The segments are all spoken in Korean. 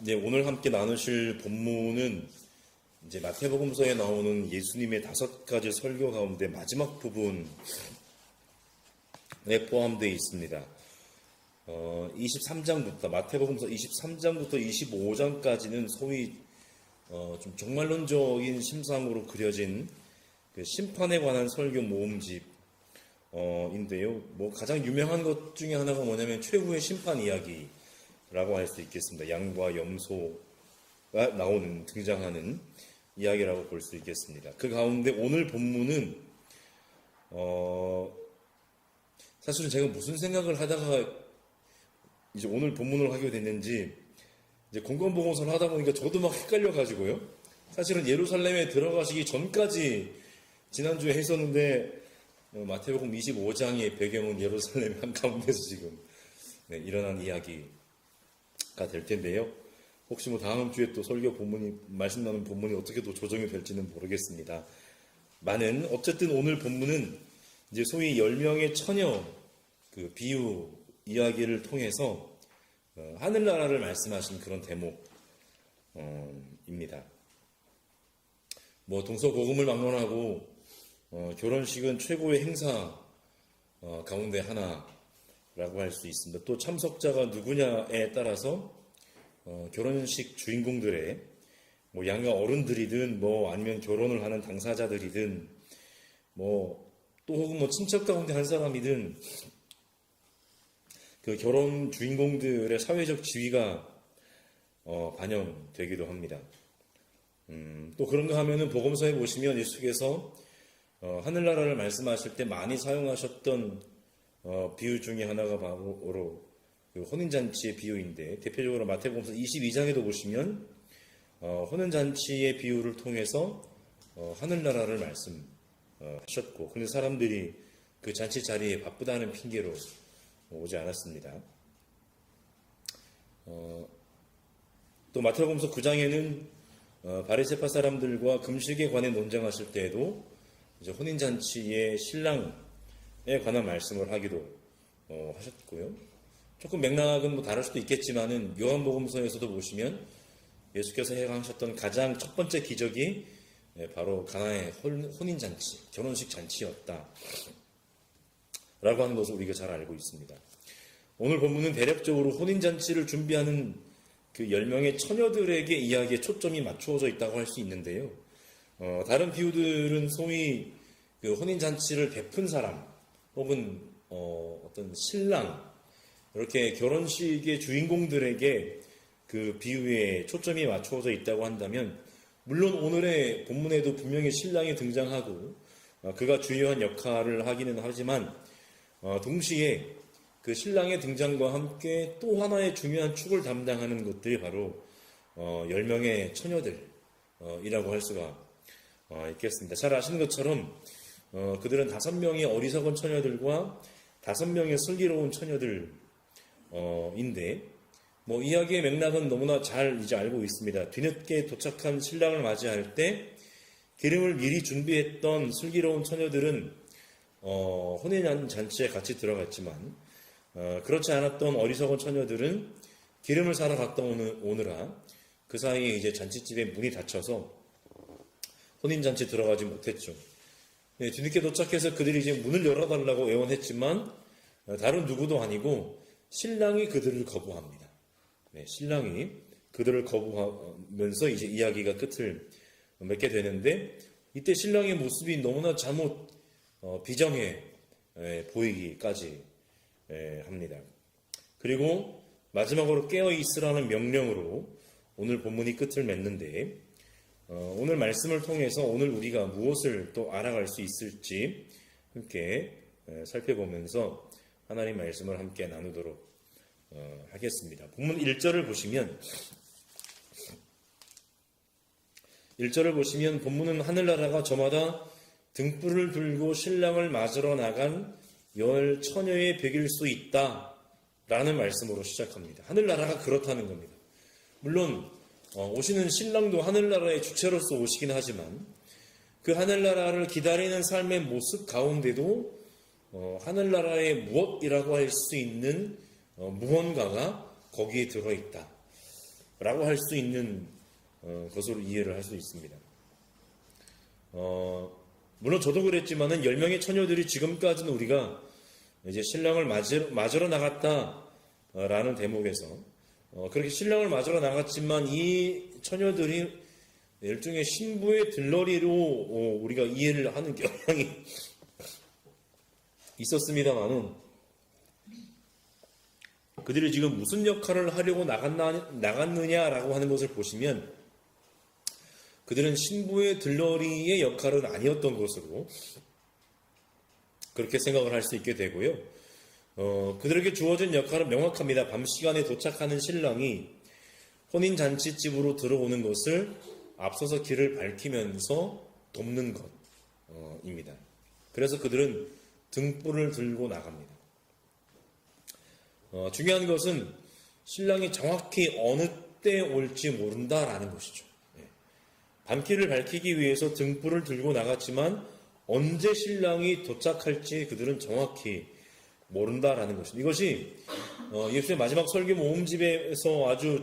이제 오늘 함께 나누실 본문은 이제 마태복음서에 나오는 예수님의 5가지 설교 가운데 마지막 부분에 포함되어 있습니다. 23장부터 마태복음서 23장부터 25장까지는 소위 좀 종말론적인 심상으로 그려진 그 심판에 관한 설교 모음집인데요. 뭐 가장 유명한 것 중에 하나가 뭐냐면 최후의 심판 이야기라고 할 수 있겠습니다. 양과 염소가 등장하는 이야기라고 볼 수 있겠습니다. 그 가운데 오늘 본문은 사실은 제가 무슨 생각을 하다가 이제 오늘 본문을 하게 됐는지 이제 공간보고서를 하다 보니까 저도 막 헷갈려가지고요. 사실은 예루살렘에 들어가시기 전까지 지난주에 했었는데 마태복음 25장의 배경은 예루살렘 한가운데서 지금 일어난 이야기가 될 텐데요. 혹시 뭐 다음 주에 또 설교 본문이 말씀 나눈 본문이 어떻게 또 조정이 될지는 모르겠습니다. 어쨌든 오늘 본문은 이제 소위 10명의 처녀 그 비유 이야기를 통해서 하늘나라를 말씀하신 그런 대목입니다. 뭐 동서고금을 막론하고 결혼식은 최고의 행사 가운데 하나라고 할 수 있습니다. 또 참석자가 누구냐에 따라서 결혼식 주인공들의 뭐 양가 어른들이든 뭐 아니면 결혼을 하는 당사자들이든 뭐 또 혹은 뭐 친척 가운데 한 사람이든 그 결혼 주인공들의 사회적 지위가 반영되기도 합니다. 또 그런가 하면은 복음서에 보시면 예수께서 하늘나라를 말씀하실 때 많이 사용하셨던 비유 중에 하나가 바로 그 혼인잔치의 비유인데, 대표적으로 마태복음서 22장에도 보시면 혼인잔치의 비유를 통해서 하늘나라를 말씀하셨고, 그런데 사람들이 그 잔치 자리에 바쁘다는 핑계로 오지 않았습니다. 또 마태복음서 9장에는 바리새파 사람들과 금식에 관해 논쟁하실 때에도 이제 혼인잔치의 신랑에 관한 말씀을 하기도 하셨고요. 조금 맥락은 뭐 다를 수도 있겠지만은 요한복음서에서도 보시면 예수께서 행하셨던 가장 첫 번째 기적이 바로 가나의 혼인잔치, 결혼식 잔치였다 라고 하는 것을 우리가 잘 알고 있습니다. 오늘 본문은 대략적으로 혼인잔치를 준비하는 그 10명의 처녀들에게 이야기에 초점이 맞추어져 있다고 할 수 있는데요. 다른 비유들은 소위 그 혼인잔치를 베푼 사람 혹은 어떤 신랑, 이렇게 결혼식의 주인공들에게 그 비유에 초점이 맞추어져 있다고 한다면, 물론 오늘의 본문에도 분명히 신랑이 등장하고 그가 주요한 역할을 하기는 하지만 동시에 그 신랑의 등장과 함께 또 하나의 중요한 축을 담당하는 것들이 바로 10명의 처녀들이라고 할 수가 있겠습니다. 잘 아시는 것처럼 그들은 5명의 어리석은 처녀들과 5명의 슬기로운 처녀들인데, 뭐 이야기의 맥락은 너무나 잘 이제 알고 있습니다. 뒤늦게 도착한 신랑을 맞이할 때 기름을 미리 준비했던 슬기로운 처녀들은 혼인 잔치에 같이 들어갔지만, 그렇지 않았던 어리석은 처녀들은 기름을 사러 갔다 오느라 그 사이에 이제 잔치집에 문이 닫혀서 혼인잔치 들어가지 못했죠. 뒤늦게 도착해서 그들이 이제 문을 열어달라고 애원했지만 다른 누구도 아니고 신랑이 그들을 거부합니다. 신랑이 그들을 거부하면서 이제 이야기가 끝을 맺게 되는데, 이때 신랑의 모습이 너무나 잘못 비정해 보이기까지 합니다. 그리고 마지막으로 깨어있으라는 명령으로 오늘 본문이 끝을 맺는데, 오늘 말씀을 통해서 오늘 우리가 무엇을 또 알아갈 수 있을지 함께 살펴보면서 하나님 말씀을 함께 나누도록 하겠습니다. 본문 1절을 보시면 본문은 하늘나라가 저마다 등불을 들고 신랑을 맞으러 나간 10 처녀의 벽일 수 있다 라는 말씀으로 시작합니다. 하늘나라가 그렇다는 겁니다. 물론 오시는 신랑도 하늘나라의 주체로서 오시긴 하지만 그 하늘나라를 기다리는 삶의 모습 가운데도 하늘나라의 무엇이라고 할 수 있는 무언가가 거기에 들어있다. 라고 할 수 있는 것으로 이해를 할 수 있습니다. 물론 저도 그랬지만은 10명의 처녀들이 지금까지는 우리가 이제 신랑을 맞으러 나갔다라는 대목에서 그렇게 신랑을 맞으러 나갔지만 이 처녀들이 일종의 신부의 들러리로 우리가 이해를 하는 경향이 있었습니다만은 그들이 지금 무슨 역할을 하려고 나갔느냐라고 하는 것을 보시면 그들은 신부의 들러리의 역할은 아니었던 것으로 그렇게 생각을 할 수 있게 되고요. 그들에게 주어진 역할은 명확합니다. 밤 시간에 도착하는 신랑이 혼인잔치집으로 들어오는 것을 앞서서 길을 밝히면서 돕는 것입니다. 그래서 그들은 등불을 들고 나갑니다. 중요한 것은 신랑이 정확히 어느 때 올지 모른다라는 것이죠. 밤길을 밝히기 위해서 등불을 들고 나갔지만 언제 신랑이 도착할지 그들은 정확히 모른다라는 것입니다. 이것이 예수의 마지막 설교 모음집에서 아주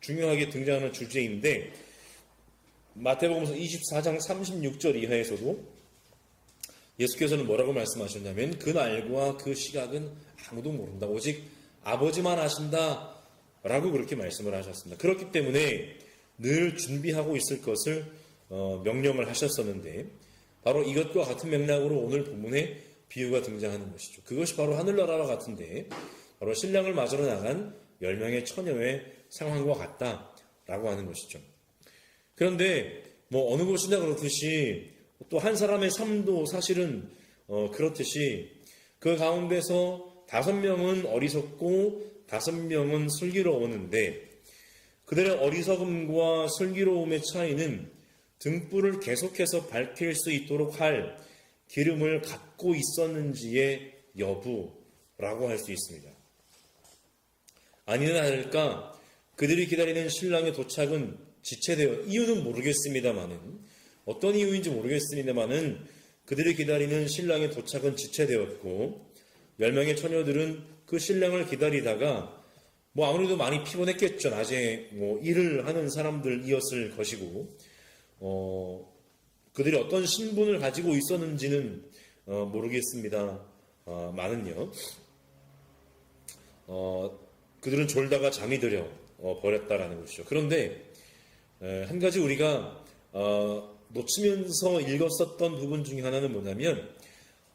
중요하게 등장하는 주제인데 마태복음서 24장 36절 이하에서도 예수께서는 뭐라고 말씀하셨냐면 그 날과 그 시각은 아무도 모른다. 오직 아버지만 아신다. 라고 그렇게 말씀을 하셨습니다. 그렇기 때문에 늘 준비하고 있을 것을 명령을 하셨었는데 바로 이것과 같은 맥락으로 오늘 본문에 비유가 등장하는 것이죠. 그것이 바로 하늘나라와 같은데 바로 신랑을 맞으러 나간 10명의 처녀의 상황과 같다라고 하는 것이죠. 그런데 뭐 어느 곳이나 그렇듯이 또 한 사람의 삶도 사실은 그렇듯이 그 가운데서 5명은 어리석고 5명은 슬기로웠는데 그들의 어리석음과 슬기로움의 차이는 등불을 계속해서 밝힐 수 있도록 할 기름을 갖고 있었는지의 여부라고 할 수 있습니다. 아니나 다를까 그들이 기다리는 신랑의 도착은 지체되어 이유는 모르겠습니다만은 어떤 이유인지 모르겠습니다만은 그들이 기다리는 신랑의 도착은 지체되었고 10명의 처녀들은 그 신랑을 기다리다가 뭐 아무래도 많이 피곤했겠죠. 낮에 뭐 일을 하는 사람들이었을 것이고 그들이 어떤 신분을 가지고 있었는지는 모르겠습니다. 많은요. 그들은 졸다가 잠이 들어 버렸다라는 것이죠. 그런데 한 가지 우리가 놓치면서 읽었었던 부분 중에 하나는 뭐냐면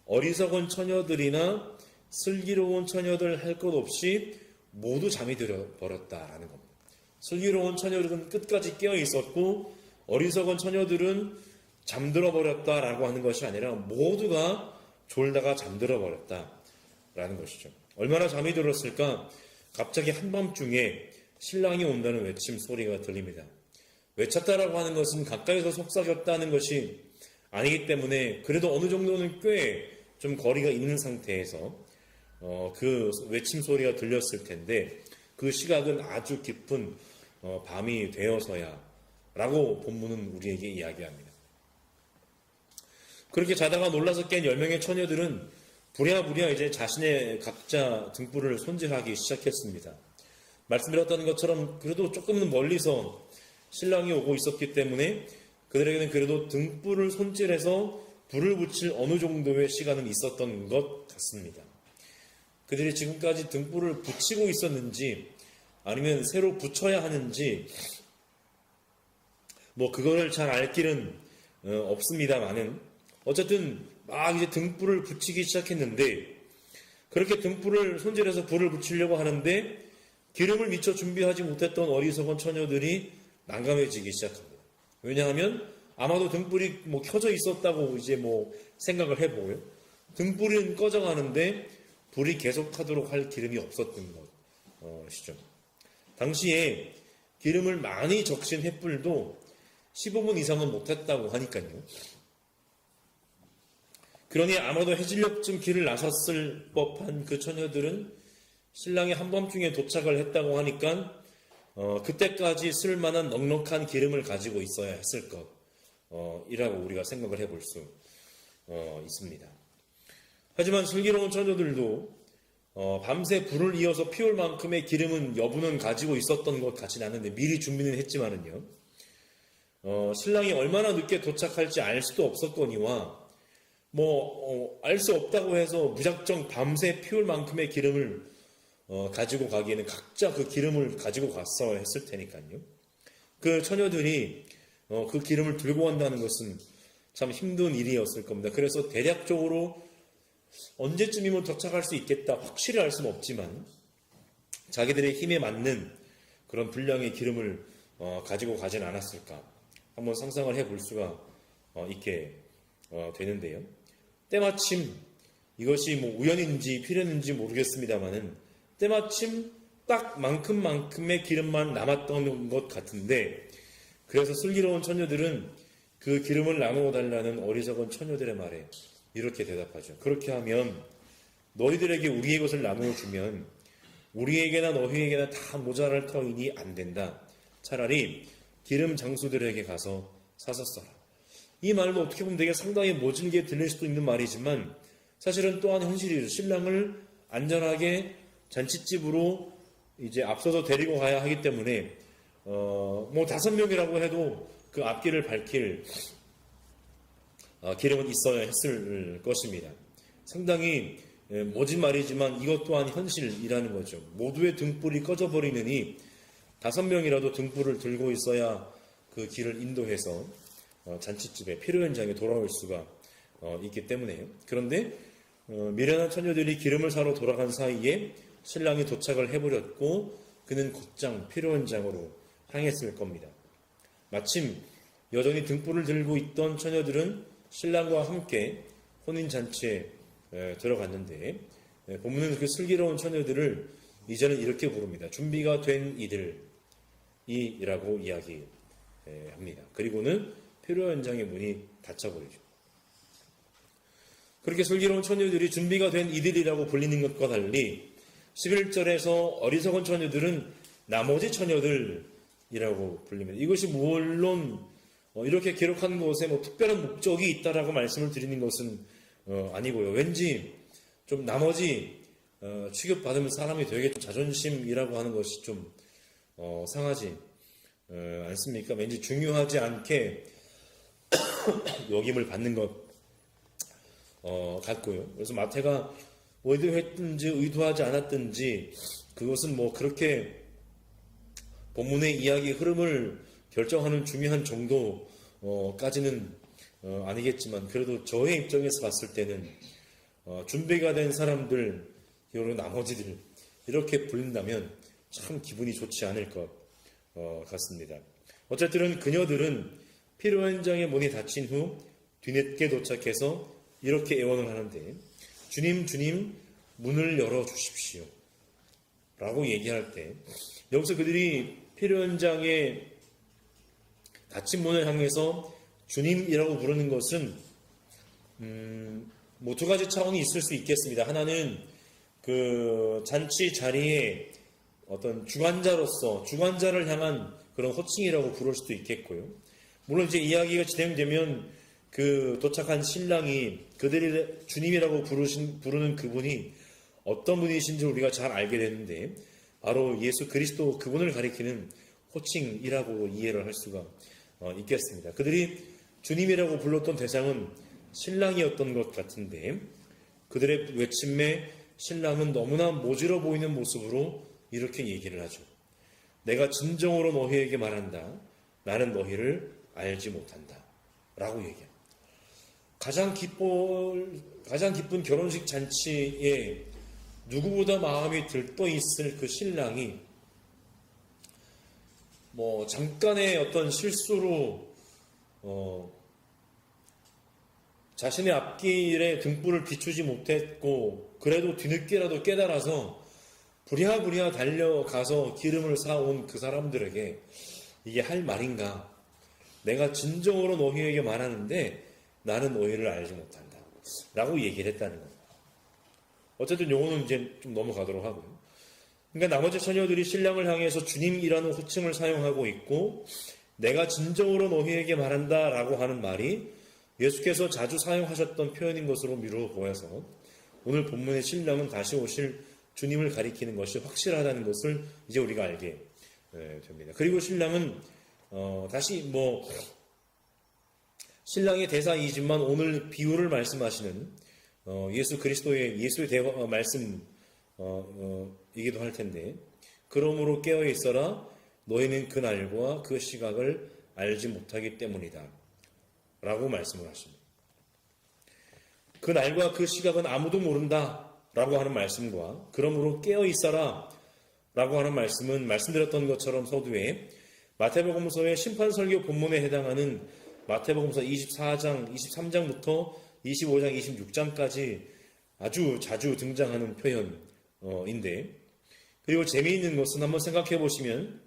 어리석은 처녀들이나 슬기로운 처녀들 할 것 없이 모두 잠이 들어 버렸다라는 겁니다. 슬기로운 처녀들은 끝까지 깨어 있었고 어리석은 처녀들은 잠들어 버렸다라고 하는 것이 아니라 모두가 졸다가 잠들어 버렸다라는 것이죠. 얼마나 잠이 들었을까? 갑자기 한밤중에 신랑이 온다는 외침 소리가 들립니다. 외쳤다라고 하는 것은 가까이서 속삭였다는 것이 아니기 때문에 그래도 어느 정도는 꽤 좀 거리가 있는 상태에서 그 외침 소리가 들렸을 텐데 그 시각은 아주 깊은 밤이 되어서야 라고 본문은 우리에게 이야기합니다. 그렇게 자다가 놀라서 깬 10명의 처녀들은 부랴부랴 이제 자신의 각자 등불을 손질하기 시작했습니다. 말씀드렸던 것처럼 그래도 조금은 멀리서 신랑이 오고 있었기 때문에 그들에게는 그래도 등불을 손질해서 불을 붙일 어느 정도의 시간은 있었던 것 같습니다. 그들이 지금까지 등불을 붙이고 있었는지 아니면 새로 붙여야 하는지 뭐 그거를 잘 알 길은 없습니다만은 어쨌든 막 이제 등불을 붙이기 시작했는데 그렇게 등불을 손질해서 불을 붙이려고 하는데 기름을 미처 준비하지 못했던 어리석은 처녀들이 난감해지기 시작합니다. 왜냐하면 아마도 등불이 뭐 켜져 있었다고 이제 뭐 생각을 해보고요. 등불은 꺼져가는데 불이 계속하도록 할 기름이 없었던 것이죠. 당시에 기름을 많이 적신 횃불도 15분 이상은 못했다고 하니까요. 그러니 아마도 해질녘쯤 길을 나섰을 법한 그 처녀들은 신랑이 한밤중에 도착을 했다고 하니까 그때까지 쓸만한 넉넉한 기름을 가지고 있어야 했을 것이라고 우리가 생각을 해볼 수 있습니다. 하지만 슬기로운 처녀들도 밤새 불을 이어서 피울 만큼의 기름은 여부는 가지고 있었던 것 같지는 않은데 미리 준비는 했지만은요. 신랑이 얼마나 늦게 도착할지 알 수도 없었거니와 알 수 없다고 해서 무작정 밤새 피울 만큼의 기름을 가지고 가기에는 각자 그 기름을 가지고 갔어야 했을 테니까요. 그 처녀들이 그 기름을 들고 간다는 것은 참 힘든 일이었을 겁니다. 그래서 대략적으로 언제쯤이면 도착할 수 있겠다 확실히 알 수는 없지만 자기들의 힘에 맞는 그런 분량의 기름을 가지고 가진 않았을까 한번 상상을 해볼 수가 있게 되는데요. 때마침 이것이 우연인지 필연인지 모르겠습니다만은 때마침 딱 만큼의 기름만 남았던 것 같은데 그래서 슬기로운 처녀들은 그 기름을 나누어 달라는 어리석은 처녀들의 말에 이렇게 대답하죠. 그렇게 하면 너희들에게 우리의 것을 나누어 주면 우리에게나 너희에게나 다 모자랄 터이니 안 된다. 차라리 기름 장수들에게 가서 사서 써라. 이 말도 어떻게 보면 되게 상당히 모질게 들릴 수도 있는 말이지만 사실은 또한 현실이죠. 신랑을 안전하게 잔칫집으로 이제 앞서서 데리고 가야 하기 때문에 5명이라고 해도 그 앞길을 밝힐 기름은 있어야 했을 것입니다. 상당히 모진 말이지만 이것 또한 현실이라는 거죠. 모두의 등불이 꺼져버리느니 5명이라도 등불을 들고 있어야 그 길을 인도해서 잔칫집에 피로 현장에 돌아올 수가 있기 때문에요. 그런데 미련한 처녀들이 기름을 사러 돌아간 사이에 신랑이 도착을 해버렸고 그는 곧장 피로 현장으로 향했을 겁니다. 마침 여전히 등불을 들고 있던 처녀들은 신랑과 함께 혼인잔치에 들어갔는데 본문은 그 슬기로운 처녀들을 이제는 이렇게 부릅니다. 준비가 된 이들이라고 이야기합니다. 그리고는 피로 현장의 문이 닫혀버리죠. 그렇게 슬기로운 처녀들이 준비가 된 이들이라고 불리는 것과 달리 11절에서 어리석은 처녀들은 나머지 처녀들이라고 불립니다. 이것이 물론 이렇게 기록한 것에 특별한 목적이 있다라고 말씀을 드리는 것은 아니고요. 왠지 좀 나머지 취급받으면 사람이 되게 자존심이라고 하는 것이 좀 상하지 않습니까? 왠지 중요하지 않게 여김을 받는 것 같고요. 그래서 마태가 의도했든지 의도하지 않았든지 그것은 그렇게 본문의 이야기 흐름을 결정하는 중요한 정도까지는 아니겠지만 그래도 저의 입장에서 봤을 때는 준비가 된 사람들 그리고 나머지들 이렇게 불린다면 참 기분이 좋지 않을 것 같습니다. 어쨌든 그녀들은 피로 현장의 문이 닫힌 후 뒤늦게 도착해서 이렇게 애원을 하는데 주님 문을 열어주십시오 라고 얘기할 때 여기서 그들이 피로 현장에 닫힌 문을 향해서 주님이라고 부르는 것은 두 가지 차원이 있을 수 있겠습니다. 하나는 그 잔치 자리에 어떤 주관자를 향한 그런 호칭이라고 부를 수도 있겠고요. 물론 이제 이야기가 진행되면 그 도착한 신랑이 그들이 주님이라고 부르는 그분이 어떤 분이신지 우리가 잘 알게 되는데 바로 예수 그리스도 그분을 가리키는 호칭이라고 이해를 할 수가 있겠습니다. 그들이 주님이라고 불렀던 대상은 신랑이었던 것 같은데 그들의 외침에 신랑은 너무나 모질어 보이는 모습으로 이렇게 얘기를 하죠. 내가 진정으로 너희에게 말한다. 나는 너희를 알지 못한다. 라고 얘기합니다. 가장 기쁜 결혼식 잔치에 누구보다 마음이 들떠 있을 그 신랑이 잠깐의 어떤 실수로 자신의 앞길에 등불을 비추지 못했고 그래도 뒤늦게라도 깨달아서 부랴부랴 달려가서 기름을 사온 그 사람들에게 이게 할 말인가? 내가 진정으로 너희에게 말하는데 나는 너희를 알지 못한다. 라고 얘기를 했다는 겁니다. 어쨌든 요거는 이제 좀 넘어가도록 하고요. 그러니까 나머지 처녀들이 신랑을 향해서 주님이라는 호칭을 사용하고 있고 내가 진정으로 너희에게 말한다 라고 하는 말이 예수께서 자주 사용하셨던 표현인 것으로 미루어 보여서 오늘 본문의 신랑은 다시 오실 주님을 가리키는 것이 확실하다는 것을 이제 우리가 알게 됩니다. 그리고 신랑은 다시 신랑의 대사이지만 오늘 비유를 말씀하시는 예수 그리스도의 예수의 말씀 이기도 할 텐데, 그러므로 깨어 있어라. 너희는 그 날과 그 시각을 알지 못하기 때문이다. 라고 말씀을 하십니다. 그 날과 그 시각은 아무도 모른다. 라고 하는 말씀과 그러므로 깨어 있어라. 라고 하는 말씀은 말씀드렸던 것처럼 서두에 마태복음서의 심판설교 본문에 해당하는 마태복음서 24장, 23장부터 25장, 26장까지 아주 자주 등장하는 표현인데, 그리고 재미있는 것은 한번 생각해 보시면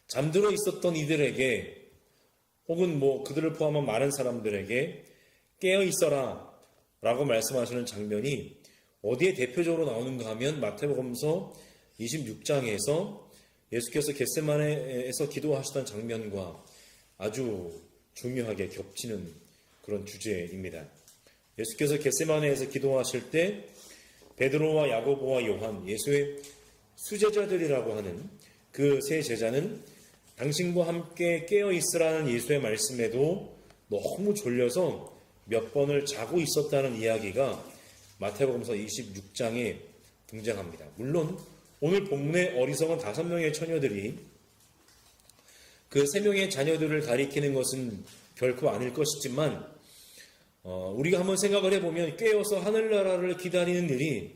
잠들어 있었던 이들에게 혹은 그들을 포함한 많은 사람들에게 깨어 있어라 라고 말씀하시는 장면이 어디에 대표적으로 나오는가 하면 마태복음서 26장에서 예수께서 겟세마네에서 기도하시던 장면과 아주 중요하게 겹치는 그런 주제입니다. 예수께서 겟세마네에서 기도하실 때 베드로와 야고보와 요한, 예수의 수제자들이라고 하는 그 세 제자는 당신과 함께 깨어 있으라는 예수의 말씀에도 너무 졸려서 몇 번을 자고 있었다는 이야기가 마태복음서 26장에 등장합니다. 물론 오늘 본문의 어리석은 5명의 처녀들이 그 3명의 자녀들을 가리키는 것은 결코 아닐 것이지만 우리가 한번 생각을 해보면 깨어서 하늘나라를 기다리는 일이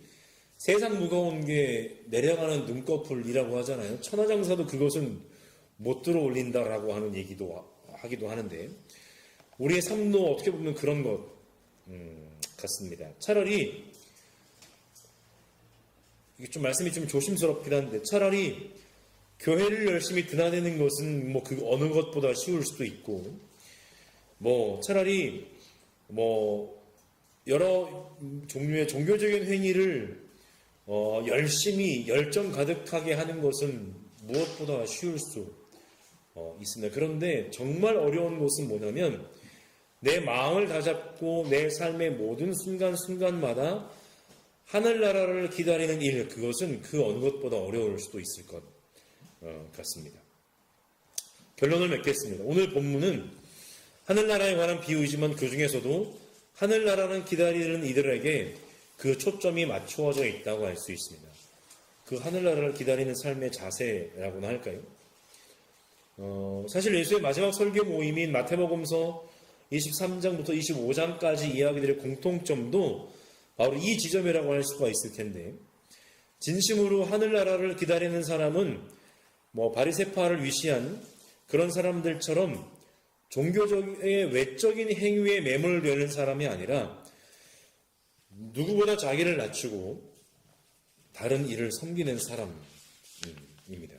세상 무거운 게 내려가는 눈꺼풀이라고 하잖아요. 천하장사도 그것은 못 들어올린다라고 하는 얘기도 하기도 하는데, 우리의 삶도 어떻게 보면 그런 것 같습니다. 차라리 이게 좀 말씀이 좀 조심스럽긴 한데, 차라리 교회를 열심히 드나드는 것은 그 어느 것보다 쉬울 수도 있고, 차라리 여러 종류의 종교적인 행위를 열심히 열정 가득하게 하는 것은 무엇보다 쉬울 수 있습니다. 그런데 정말 어려운 것은 뭐냐면 내 마음을 다잡고 내 삶의 모든 순간순간마다 하늘나라를 기다리는 일, 그것은 그 어느 것보다 어려울 수도 있을 것 같습니다. 결론을 맺겠습니다. 오늘 본문은 하늘나라에 관한 비유이지만 그 중에서도 하늘나라는 기다리는 이들에게 그 초점이 맞추어져 있다고 할 수 있습니다. 그 하늘나라를 기다리는 삶의 자세라고나 할까요? 사실 예수의 마지막 설교 모임인 마태복음서 23장부터 25장까지 이야기들의 공통점도 바로 이 지점이라고 할 수가 있을 텐데, 진심으로 하늘나라를 기다리는 사람은 바리새파를 위시한 그런 사람들처럼 종교적인 외적인 행위에 매몰되는 사람이 아니라 누구보다 자기를 낮추고 다른 이를 섬기는 사람입니다.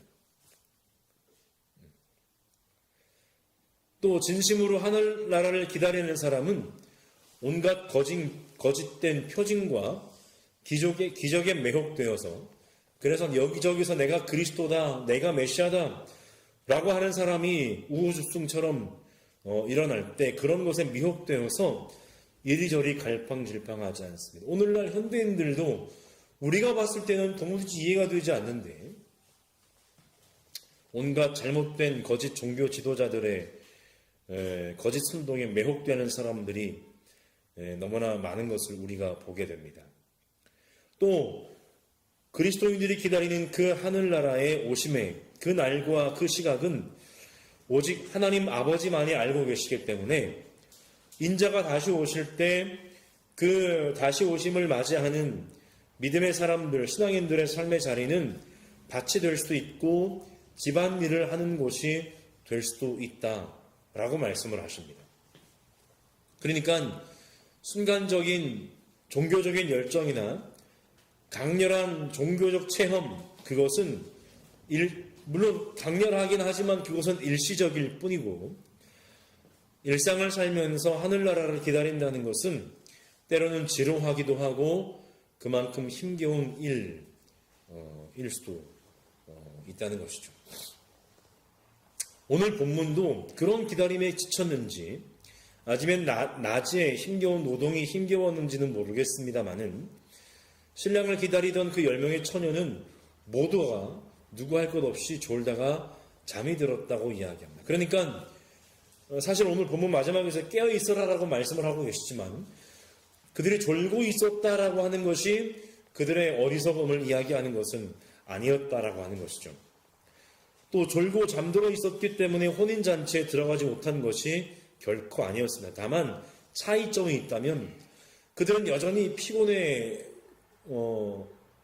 또 진심으로 하늘나라를 기다리는 사람은 온갖 거짓된 표징과 기적에 매혹되어서, 그래서 여기저기서 내가 그리스도다, 내가 메시아다 라고 하는 사람이 우후죽순처럼 일어날 때 그런 것에 미혹되어서 이리저리 갈팡질팡하지 않습니다. 오늘날 현대인들도 우리가 봤을 때는 도무지 이해가 되지 않는데 온갖 잘못된 거짓 종교 지도자들의 거짓 선동에 매혹되는 사람들이 너무나 많은 것을 우리가 보게 됩니다. 또 그리스도인들이 기다리는 그 하늘나라의 오심의 그 날과 그 시각은 오직 하나님 아버지만이 알고 계시기 때문에 인자가 다시 오실 때 그 다시 오심을 맞이하는 믿음의 사람들, 신앙인들의 삶의 자리는 밭이 될 수도 있고 집안일을 하는 곳이 될 수도 있다라고 말씀을 하십니다. 그러니까 순간적인 종교적인 열정이나 강렬한 종교적 체험, 그것은 물론 강렬하긴 하지만 그것은 일시적일 뿐이고, 일상을 살면서 하늘나라를 기다린다는 것은 때로는 지루하기도 하고 그만큼 힘겨운 일일 수도 있다는 것이죠. 오늘 본문도 그런 기다림에 지쳤는지 아니면 낮에 힘겨운 노동이 힘겨웠는지는 모르겠습니다만은 신랑을 기다리던 그 10명의 처녀는 모두가 누구 할 것 없이 졸다가 잠이 들었다고 이야기합니다. 그러니까 사실 오늘 본문 마지막에서 깨어 있어라라고 말씀을 하고 계시지만 그들이 졸고 있었다라고 하는 것이 그들의 어리석음을 이야기하는 것은 아니었다라고 하는 것이죠. 또 졸고 잠들어 있었기 때문에 혼인잔치에 들어가지 못한 것이 결코 아니었습니다. 다만 차이점이 있다면 그들은 여전히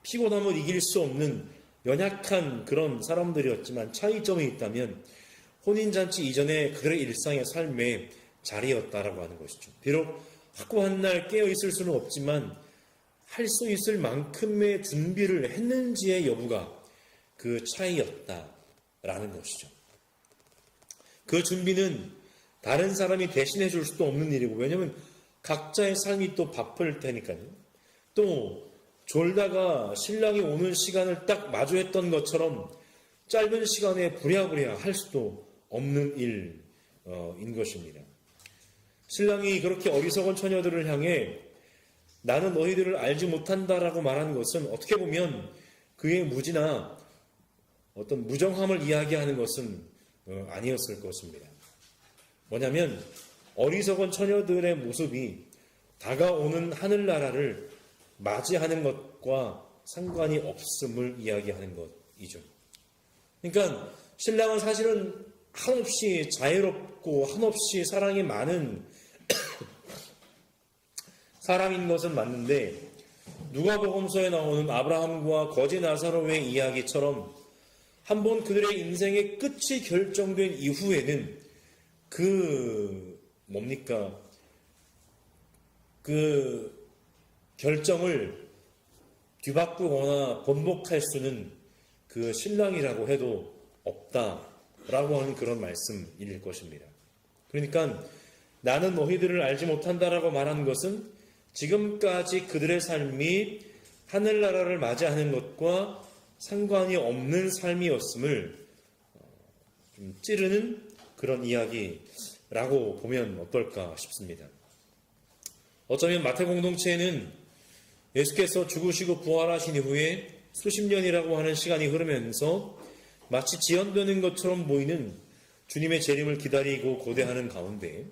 피곤함을 이길 수 없는 연약한 그런 사람들이었지만 차이점이 있다면 혼인잔치 이전에 그들의 일상의 삶의 자리였다라고 하는 것이죠. 비록 확고한 날 깨어 있을 수는 없지만 할 수 있을 만큼의 준비를 했는지의 여부가 그 차이였다라는 것이죠. 그 준비는 다른 사람이 대신해 줄 수도 없는 일이고, 왜냐하면 각자의 삶이 또 바쁠 테니까요. 또 졸다가 신랑이 오는 시간을 딱 마주했던 것처럼 짧은 시간에 부랴부랴 할 수도 없는 일인 것입니다. 신랑이 그렇게 어리석은 처녀들을 향해 나는 너희들을 알지 못한다라고 말하는 것은 어떻게 보면 그의 무지나 어떤 무정함을 이야기하는 것은 아니었을 것입니다. 뭐냐면 어리석은 처녀들의 모습이 다가오는 하늘나라를 맞이하는 것과 상관이 없음을 이야기하는 것이죠. 그러니까 신랑은 사실은 한없이 자유롭고 한없이 사랑이 많은 사람인 것은 맞는데 누가복음서에 나오는 아브라함과 거지 나사로의 이야기처럼 한번 그들의 인생의 끝이 결정된 이후에는 그 결정을 뒤바꾸거나 번복할 수는 그 신랑이라고 해도 없다라고 하는 그런 말씀일 것입니다. 그러니까 나는 너희들을 알지 못한다라고 말하는 것은 지금까지 그들의 삶이 하늘나라를 맞이하는 것과 상관이 없는 삶이었음을 좀 찌르는 그런 이야기라고 보면 어떨까 싶습니다. 어쩌면 마태 공동체에는 예수께서 죽으시고 부활하신 이후에 수십 년이라고 하는 시간이 흐르면서 마치 지연되는 것처럼 보이는 주님의 재림을 기다리고 고대하는 가운데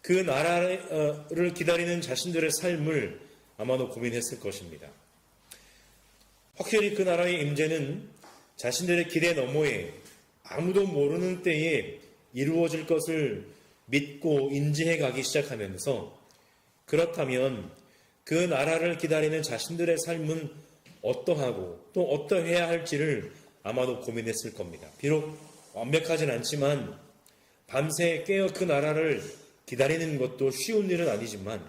그 나라를 기다리는 자신들의 삶을 아마도 고민했을 것입니다. 확실히 그 나라의 임재는 자신들의 기대 너머에 아무도 모르는 때에 이루어질 것을 믿고 인지해 가기 시작하면서 그렇다면 그 나라를 기다리는 자신들의 삶은 어떠하고 또 어떠해야 할지를 아마도 고민했을 겁니다. 비록 완벽하진 않지만 밤새 깨어 그 나라를 기다리는 것도 쉬운 일은 아니지만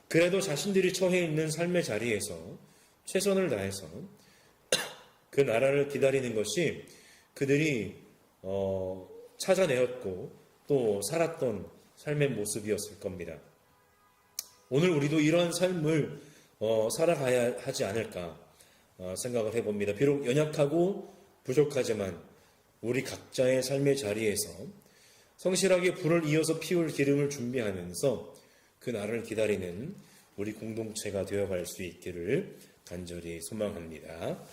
그래도 자신들이 처해 있는 삶의 자리에서 최선을 다해서 그 나라를 기다리는 것이 그들이 찾아내었고 또 살았던 삶의 모습이었을 겁니다. 오늘 우리도 이러한 삶을 살아가야 하지 않을까 생각을 해봅니다. 비록 연약하고 부족하지만 우리 각자의 삶의 자리에서 성실하게 불을 이어서 피울 기름을 준비하면서 그 날을 기다리는 우리 공동체가 되어갈 수 있기를 간절히 소망합니다.